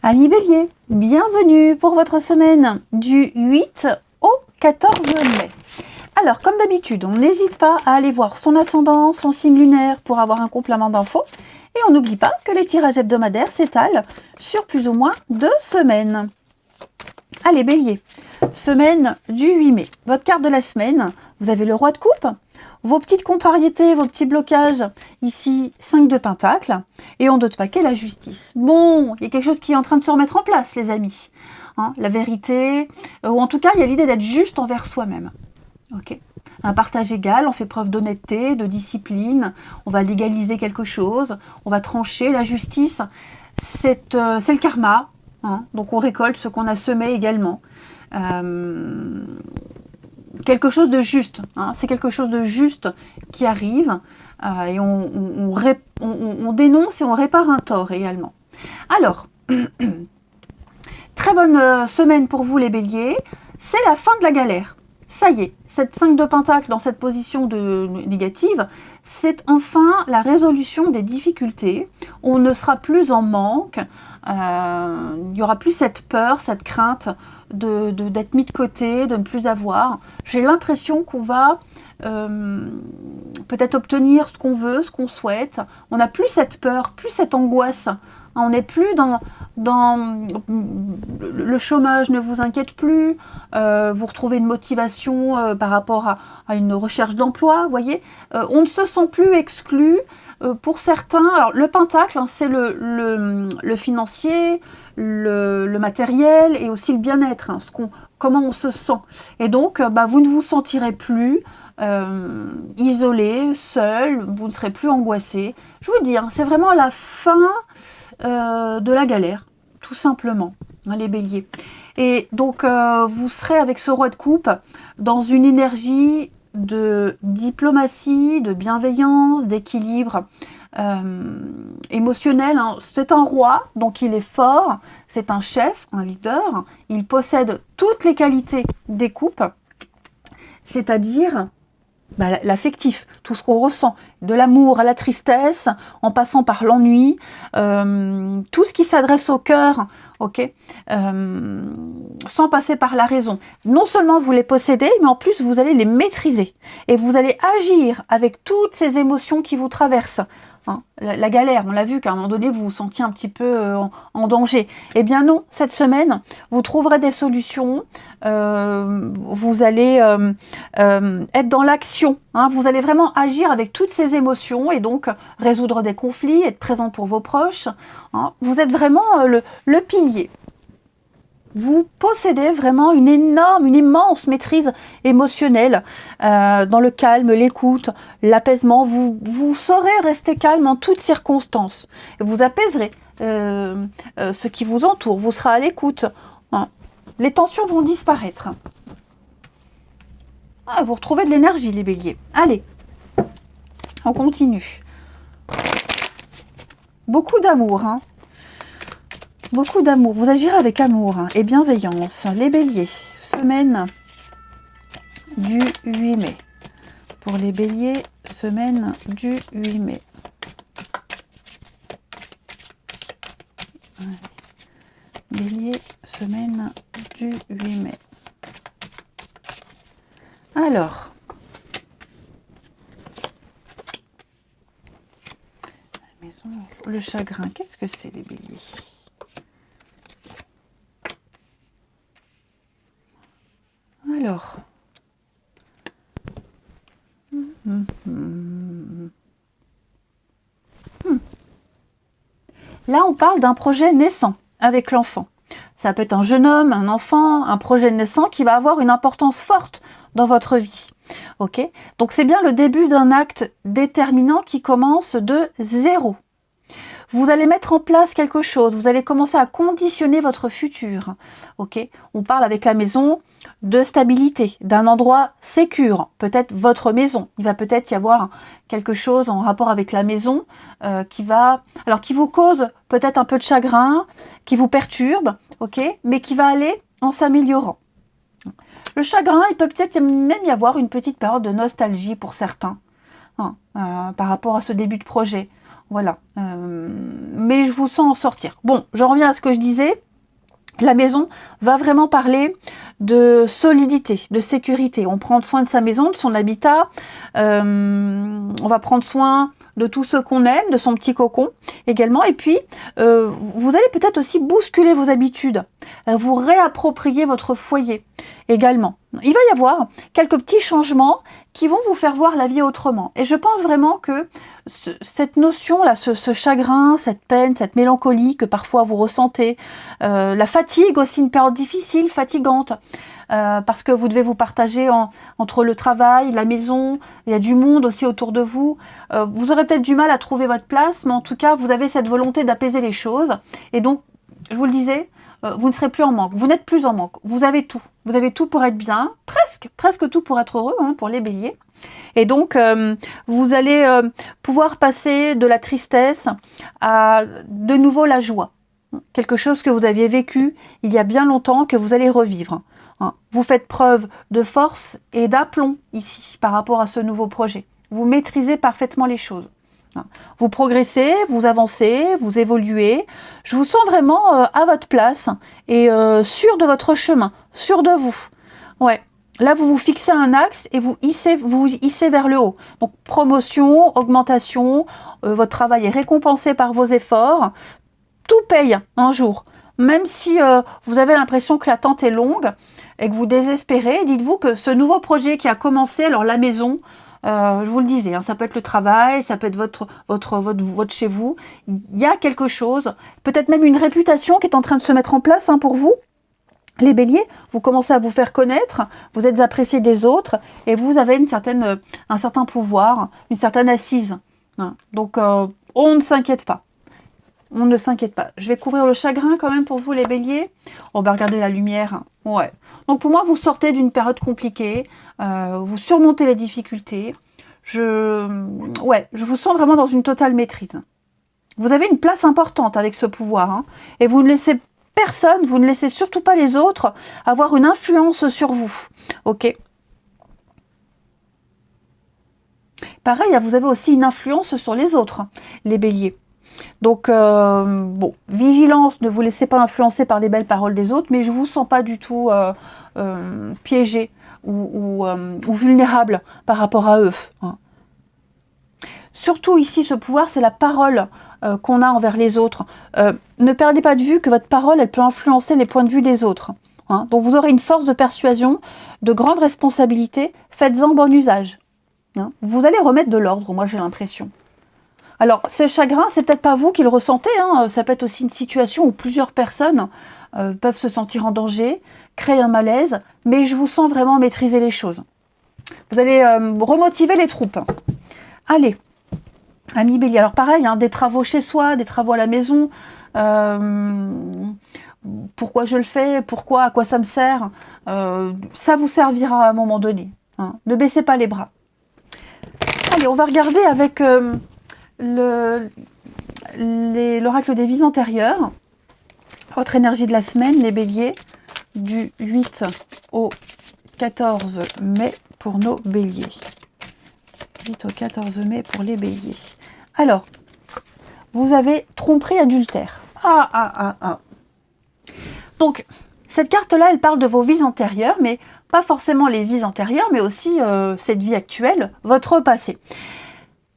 Amis Bélier, bienvenue pour votre semaine du 8 au 14 mai. Alors, comme d'habitude, on n'hésite pas à aller voir son ascendant, son signe lunaire pour avoir un complément d'infos. Et on n'oublie pas que les tirages hebdomadaires s'étalent sur plus ou moins 2 semaines. Allez Bélier, semaine du 8 mai. Votre carte de la semaine, vous avez le roi de coupe, vos petites contrariétés, vos petits blocages, ici 5 de pentacle, et en d'autres paquets la justice. Bon, il y a quelque chose qui est en train de se remettre en place les amis. Hein, la vérité, ou en tout cas il y a l'idée d'être juste envers soi-même. Ok. Un partage égal, on fait preuve d'honnêteté, de discipline, on va légaliser quelque chose, on va trancher. La justice, c'est le karma, hein, donc on récolte ce qu'on a semé également. Quelque chose de juste, hein, c'est quelque chose de juste qui arrive et on dénonce et on répare un tort également. Alors, très bonne semaine pour vous les béliers, c'est la fin de la galère. Ça y est, cette 5 de pentacle dans cette position négative, c'est enfin la résolution des difficultés. On ne sera plus en manque, il n'y aura plus cette peur, cette crainte d'être mis de côté, de ne plus avoir. J'ai l'impression qu'on va peut-être obtenir ce qu'on veut, ce qu'on souhaite. On n'a plus cette peur, plus cette angoisse. On n'est plus dans le chômage, ne vous inquiète plus, vous retrouvez une motivation par rapport à une recherche d'emploi, vous voyez. On ne se sent plus exclu. Pour certains, alors le pentacle, hein, c'est le financier, le matériel et aussi le bien-être, hein, comment on se sent. Et donc, vous ne vous sentirez plus isolé, seul, vous ne serez plus angoissé. Je vous dis, hein, c'est vraiment la fin de la galère, tout simplement, hein, les béliers. Et donc, vous serez avec ce roi de coupe dans une énergie de diplomatie, de bienveillance, d'équilibre émotionnel. Hein. C'est un roi, donc il est fort, c'est un chef, un leader, il possède toutes les qualités des coupes, c'est-à-dire l'affectif, tout ce qu'on ressent, de l'amour à la tristesse, en passant par l'ennui, tout ce qui s'adresse au cœur, ok, sans passer par la raison. Non seulement vous les possédez, mais en plus vous allez les maîtriser. Et vous allez agir avec toutes ces émotions qui vous traversent. Hein, la galère, on l'a vu qu'à un moment donné, vous vous sentiez un petit peu en danger. Eh bien non, cette semaine, vous trouverez des solutions, vous allez être dans l'action, hein, vous allez vraiment agir avec toutes ces émotions et donc résoudre des conflits, être présent pour vos proches. Hein. Vous êtes vraiment le pilier. Vous possédez vraiment une immense maîtrise émotionnelle dans le calme, l'écoute, l'apaisement. Vous saurez rester calme en toutes circonstances. Vous apaiserez ce qui vous entoure. Vous serez à l'écoute. Hein. Les tensions vont disparaître. Ah, vous retrouvez de l'énergie, les béliers. Allez, on continue. Beaucoup d'amour, hein. Beaucoup d'amour, vous agirez avec amour et bienveillance. Les béliers, semaine du 8 mai. Pour les béliers, semaine du 8 mai. Bélier, semaine du 8 mai. Alors, la maison, le chagrin, qu'est-ce que c'est les béliers ? Alors, là on parle d'un projet naissant avec l'enfant. Ça peut être un jeune homme, un enfant, un projet naissant qui va avoir une importance forte dans votre vie. Ok ? Donc c'est bien le début d'un acte déterminant qui commence de zéro. Vous allez mettre en place quelque chose, vous allez commencer à conditionner votre futur. Ok ? On parle avec la maison de stabilité, d'un endroit sécure, peut-être votre maison. Il va peut-être y avoir quelque chose en rapport avec la maison qui vous cause peut-être un peu de chagrin, qui vous perturbe, ok ? Mais qui va aller en s'améliorant. Le chagrin, il peut peut-être même y avoir une petite période de nostalgie pour certains. hein, par rapport à ce début de projet. Voilà. Mais je vous sens en sortir. Bon, j'en reviens à ce que je disais. La maison va vraiment parler de solidité, de sécurité. On prend soin de sa maison, de son habitat. On va prendre soin de tout ce qu'on aime, de son petit cocon également. Et puis, vous allez peut-être aussi bousculer vos habitudes, vous réapproprier votre foyer également. Il va y avoir quelques petits changements qui vont vous faire voir la vie autrement. Et je pense vraiment que cette notion-là, ce chagrin, cette peine, cette mélancolie que parfois vous ressentez, la fatigue aussi, une période difficile, fatigante, parce que vous devez vous partager entre le travail, la maison, il y a du monde aussi autour de vous. Vous aurez peut-être du mal à trouver votre place, mais en tout cas, vous avez cette volonté d'apaiser les choses. Et donc, je vous le disais, vous ne serez plus en manque, vous n'êtes plus en manque, vous avez tout. Vous avez tout pour être bien, presque tout pour être heureux, hein, pour les béliers. Et donc, vous allez pouvoir passer de la tristesse à de nouveau la joie. Quelque chose que vous aviez vécu il y a bien longtemps, que vous allez revivre. Vous faites preuve de force et d'aplomb ici par rapport à ce nouveau projet. Vous maîtrisez parfaitement les choses. Vous progressez, vous avancez, vous évoluez. Je vous sens vraiment à votre place et sûr de votre chemin, sûr de vous. Ouais. Là, vous vous fixez un axe et vous hissez vers le haut. Donc, promotion, augmentation, votre travail est récompensé par vos efforts. Tout paye un jour. Même si vous avez l'impression que l'attente est longue et que vous désespérez, dites-vous que ce nouveau projet qui a commencé, alors la maison, je vous le disais, hein, ça peut être le travail, ça peut être votre chez vous. Il y a quelque chose, peut-être même une réputation qui est en train de se mettre en place pour vous. Les béliers, vous commencez à vous faire connaître, vous êtes appréciés des autres et vous avez un certain pouvoir, une certaine assise. Donc, on ne s'inquiète pas. On ne s'inquiète pas. Je vais couvrir le chagrin quand même pour vous, les béliers. On va regarder la lumière. Ouais. Donc, pour moi, vous sortez d'une période compliquée. Vous surmontez les difficultés. Je vous sens vraiment dans une totale maîtrise. Vous avez une place importante avec ce pouvoir. Et vous ne laissez personne, vous ne laissez surtout pas les autres avoir une influence sur vous. Ok. Pareil, vous avez aussi une influence sur les autres, les béliers. Donc, vigilance, ne vous laissez pas influencer par les belles paroles des autres, mais je ne vous sens pas du tout piégé ou vulnérable par rapport à eux. Surtout ici, ce pouvoir, c'est la parole qu'on a envers les autres. Ne perdez pas de vue que votre parole, elle peut influencer les points de vue des autres. Donc, vous aurez une force de persuasion, de grande responsabilité. Faites-en bon usage. Vous allez remettre de l'ordre, moi j'ai l'impression. Alors, ce chagrin, c'est peut-être pas vous qui le ressentez, ça peut être aussi une situation où plusieurs personnes peuvent se sentir en danger, créer un malaise, mais je vous sens vraiment maîtriser les choses. Vous allez remotiver les troupes. Allez, amis bélier, alors pareil, des travaux chez soi, des travaux à la maison, pourquoi je le fais, à quoi ça me sert, ça vous servira à un moment donné. Ne baissez pas les bras. Allez, on va regarder avec l'oracle des vies antérieures, votre énergie de la semaine, les béliers, du 8 au 14 mai pour nos béliers. 8 au 14 mai pour les béliers. Alors, vous avez tromperie adultère. Donc, cette carte-là, elle parle de vos vies antérieures, mais pas forcément les vies antérieures, mais aussi cette vie actuelle, votre passé.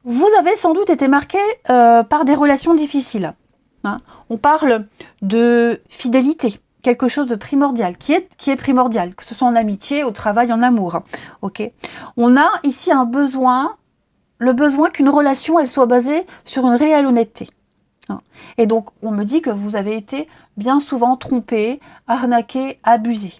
Vous avez sans doute été marqué par des relations difficiles. On parle de fidélité, quelque chose de primordial, qui est primordial, que ce soit en amitié, au travail, en amour. Okay. On a ici le besoin qu'une relation elle soit basée sur une réelle honnêteté. Et donc, on me dit que vous avez été bien souvent trompé, arnaqué, abusé.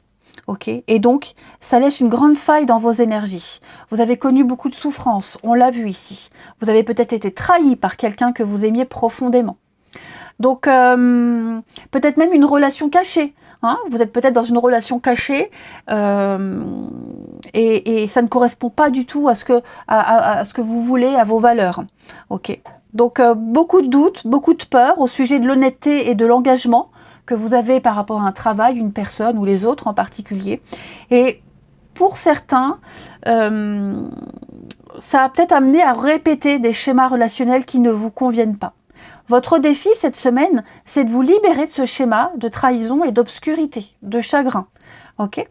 Okay. Et donc, ça laisse une grande faille dans vos énergies. Vous avez connu beaucoup de souffrances, on l'a vu ici. Vous avez peut-être été trahi par quelqu'un que vous aimiez profondément. Donc, peut-être même une relation cachée. Vous êtes peut-être dans une relation cachée et ça ne correspond pas du tout à ce que vous voulez, à vos valeurs. Ok. Donc, beaucoup de doutes, beaucoup de peur au sujet de l'honnêteté et de l'engagement que vous avez par rapport à un travail, une personne ou les autres en particulier. Et pour certains, ça va peut-être amener à répéter des schémas relationnels qui ne vous conviennent pas. Votre défi cette semaine, c'est de vous libérer de ce schéma de trahison et d'obscurité, de chagrin. Ok ?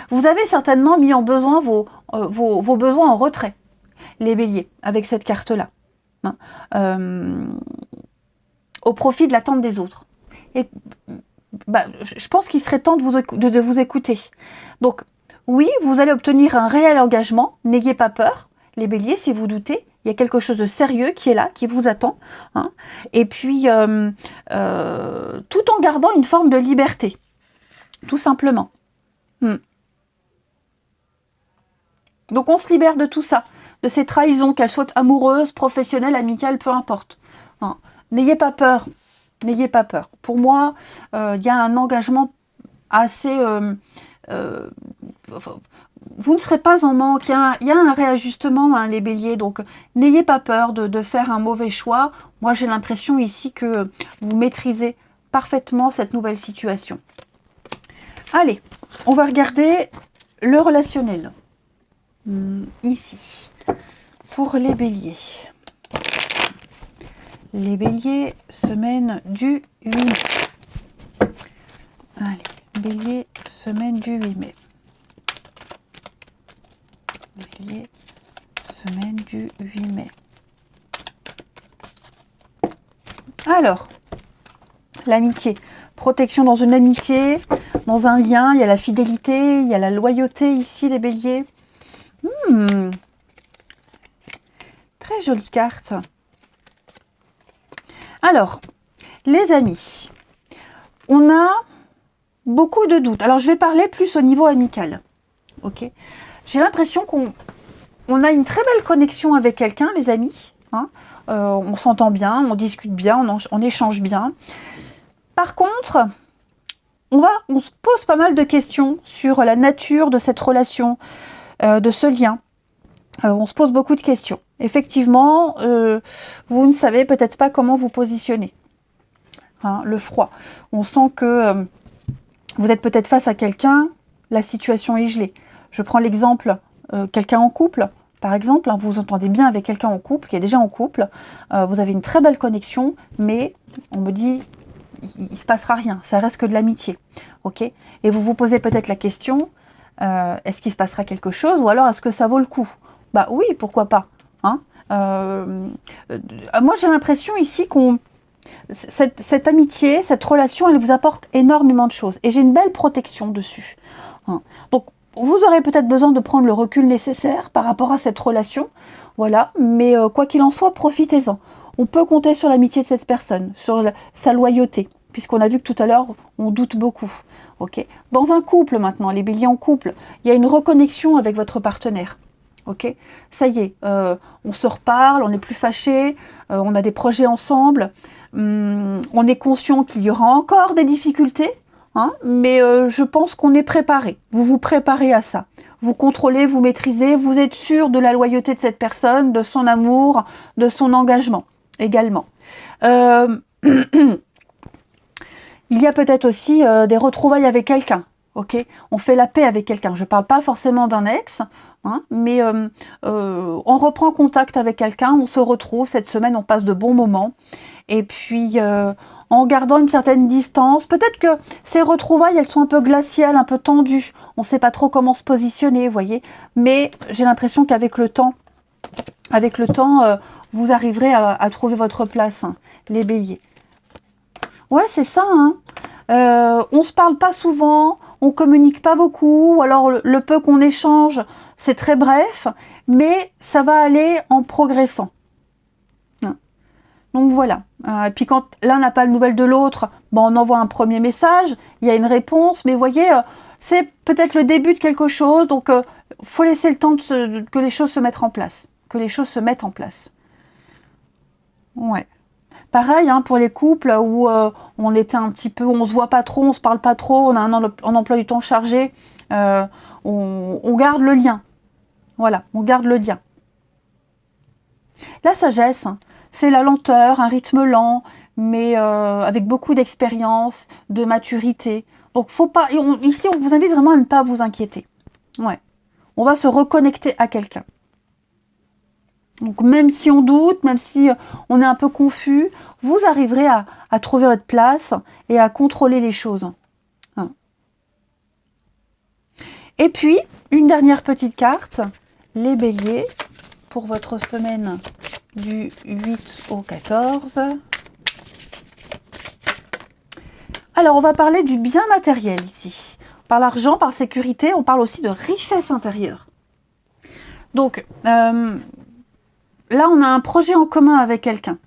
Vous avez certainement mis en besoin vos besoins en retrait, les béliers, avec cette carte-là, hein, au profit de l'attente des autres. Et je pense qu'il serait temps de vous écouter. Donc, oui, vous allez obtenir un réel engagement, n'ayez pas peur, les béliers, si vous doutez, il y a quelque chose de sérieux qui est là, qui vous attend, hein, et puis, tout en gardant une forme de liberté, tout simplement. Donc on se libère de tout ça, de ces trahisons, qu'elles soient amoureuses, professionnelles, amicales, peu importe. Hein. N'ayez pas peur, n'ayez pas peur. Pour moi, il y a un engagement assez... vous ne serez pas en manque, il y a un réajustement, hein, les béliers, donc n'ayez pas peur de faire un mauvais choix. Moi j'ai l'impression ici que vous maîtrisez parfaitement cette nouvelle situation. Allez, on va regarder le relationnel. Ici, pour les béliers. Les béliers, semaine du 8 mai. Allez, bélier, semaine du 8 mai. Bélier, semaine du 8 mai. Alors, l'amitié. Protection dans une amitié, dans un lien, il y a la fidélité, il y a la loyauté ici, les béliers. Très jolie carte. Alors, les amis, on a beaucoup de doutes. Alors, je vais parler plus au niveau amical. Ok. J'ai l'impression qu'on a une très belle connexion avec quelqu'un, les amis. Hein. On s'entend bien, on discute bien, on échange bien. Par contre, on se pose pas mal de questions sur la nature de cette relation, de ce lien. On se pose beaucoup de questions. Effectivement, vous ne savez peut-être pas comment vous positionner. Hein, le froid. On sent que vous êtes peut-être face à quelqu'un, la situation est gelée. Je prends l'exemple, quelqu'un en couple, par exemple. Hein, vous vous entendez bien avec quelqu'un en couple, qui est déjà en couple. Vous avez une très belle connexion, mais on me dit, il ne se passera rien. Ça reste que de l'amitié. Okay ? Et vous vous posez peut-être la question, est-ce qu'il se passera quelque chose ou alors est-ce que ça vaut le coup? Bah oui, pourquoi pas, hein. Moi j'ai l'impression ici cette amitié, cette relation, elle vous apporte énormément de choses et j'ai une belle protection dessus. Hein. Donc vous aurez peut-être besoin de prendre le recul nécessaire par rapport à cette relation, voilà, mais quoi qu'il en soit, profitez-en. On peut compter sur l'amitié de cette personne, sur sa loyauté, puisqu'on a vu que tout à l'heure, on doute beaucoup. Okay. Dans un couple maintenant, les béliers en couple, il y a une reconnexion avec votre partenaire. Okay. Ça y est, on se reparle, on n'est plus fâchés, on a des projets ensemble, on est conscient qu'il y aura encore des difficultés, hein, mais je pense qu'on est préparé. Vous vous préparez à ça. Vous contrôlez, vous maîtrisez, vous êtes sûr de la loyauté de cette personne, de son amour, de son engagement également. Il y a peut-être aussi des retrouvailles avec quelqu'un. Okay, on fait la paix avec quelqu'un. Je ne parle pas forcément d'un ex, hein, mais on reprend contact avec quelqu'un, on se retrouve. Cette semaine, on passe de bons moments. Et puis, en gardant une certaine distance, peut-être que ces retrouvailles, elles sont un peu glaciales, un peu tendues. On ne sait pas trop comment se positionner, vous voyez. Mais j'ai l'impression qu'avec le temps, vous arriverez à trouver votre place, hein, les béliers. Ouais, c'est ça, hein. On se parle pas souvent, on communique pas beaucoup, ou alors le peu qu'on échange, c'est très bref, mais ça va aller en progressant. Donc voilà. Et puis quand l'un n'a pas de nouvelles de l'autre, bon, on envoie un premier message, il y a une réponse, mais vous voyez, c'est peut-être le début de quelque chose, donc faut laisser le temps que les choses se mettent en place. Que les choses se mettent en place. Ouais. Pareil, hein, pour les couples où on était un petit peu, on se voit pas trop, on se parle pas trop, on a un emploi du temps chargé, on garde le lien. Voilà, on garde le lien. La sagesse, hein, c'est la lenteur, un rythme lent, mais avec beaucoup d'expérience, de maturité. Donc faut pas. Ici, on vous invite vraiment à ne pas vous inquiéter. Ouais. On va se reconnecter à quelqu'un. Donc même si on doute, même si on est un peu confus, vous arriverez à trouver votre place et à contrôler les choses. Hein. Et puis, une dernière petite carte, les béliers, pour votre semaine du 8 au 14. Alors, on va parler du bien matériel ici. On parle argent, on parle sécurité, on parle aussi de richesse intérieure. Donc, là, on a un projet en commun avec quelqu'un.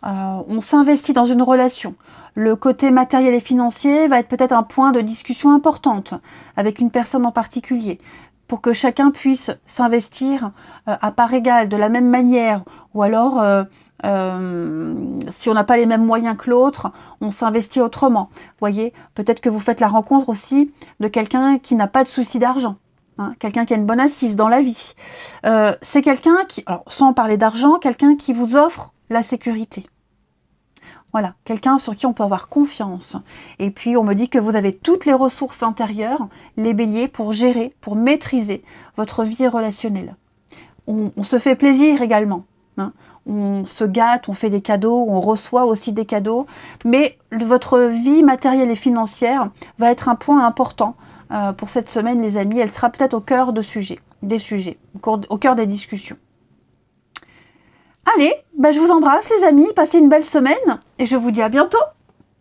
On s'investit dans une relation. Le côté matériel et financier va être peut-être un point de discussion importante avec une personne en particulier, pour que chacun puisse s'investir à part égale, de la même manière, ou alors, si on n'a pas les mêmes moyens que l'autre, on s'investit autrement. Vous voyez, peut-être que vous faites la rencontre aussi de quelqu'un qui n'a pas de souci d'argent. Quelqu'un qui a une bonne assise dans la vie. C'est quelqu'un qui, alors, sans parler d'argent, quelqu'un qui vous offre la sécurité. Voilà, quelqu'un sur qui on peut avoir confiance. Et puis, on me dit que vous avez toutes les ressources intérieures, les béliers, pour gérer, pour maîtriser votre vie relationnelle. On se fait plaisir également. On se gâte, on fait des cadeaux, on reçoit aussi des cadeaux. Mais votre vie matérielle et financière va être un point important pour cette semaine, les amis. Elle sera peut-être au cœur des sujets, au cœur des discussions. Allez, je vous embrasse les amis, passez une belle semaine et je vous dis à bientôt.